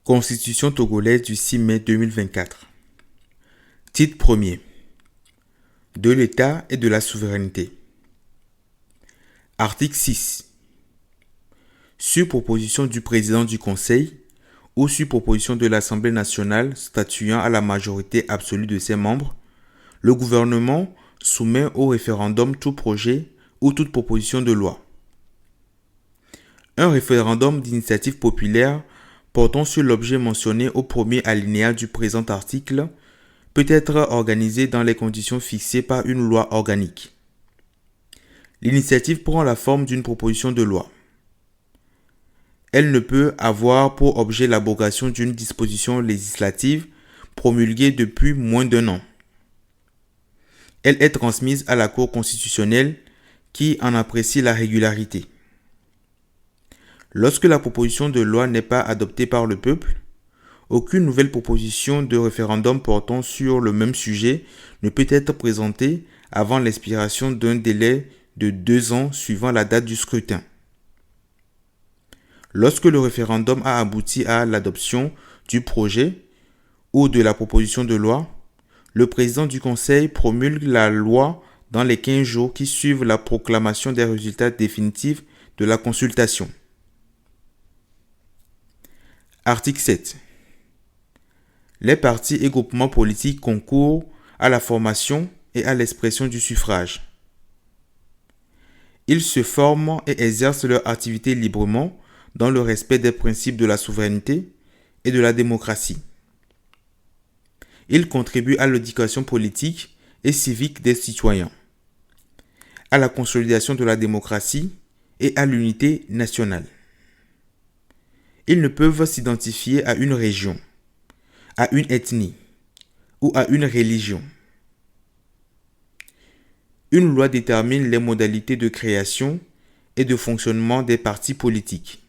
Constitution togolaise du 6 mai 2024. Titre premier. De l'État et de la souveraineté. Article 6. Sur proposition du président du Conseil ou sur proposition de l'Assemblée nationale statuant à la majorité absolue de ses membres, le gouvernement soumet au référendum tout projet ou toute proposition de loi. Un référendum d'initiative populaire portant sur l'objet mentionné au premier alinéa du présent article peut être organisé dans les conditions fixées par une loi organique. L'initiative prend la forme d'une proposition de loi. Elle ne peut avoir pour objet l'abrogation d'une disposition législative promulguée depuis moins d'1 an. Elle est transmise à la Cour constitutionnelle qui en apprécie la régularité. Lorsque la proposition de loi n'est pas adoptée par le peuple, aucune nouvelle proposition de référendum portant sur le même sujet ne peut être présentée avant l'expiration d'un délai de 2 ans suivant la date du scrutin. Lorsque le référendum a abouti à l'adoption du projet ou de la proposition de loi, le président du Conseil promulgue la loi dans les 15 jours qui suivent la proclamation des résultats définitifs de la consultation. Article 7. Les partis et groupements politiques concourent à la formation et à l'expression du suffrage. Ils se forment et exercent leur activité librement dans le respect des principes de la souveraineté et de la démocratie. Ils contribuent à l'éducation politique et civique des citoyens, à la consolidation de la démocratie et à l'unité nationale. Ils ne peuvent s'identifier à une région, à une ethnie ou à une religion. Une loi détermine les modalités de création et de fonctionnement des partis politiques.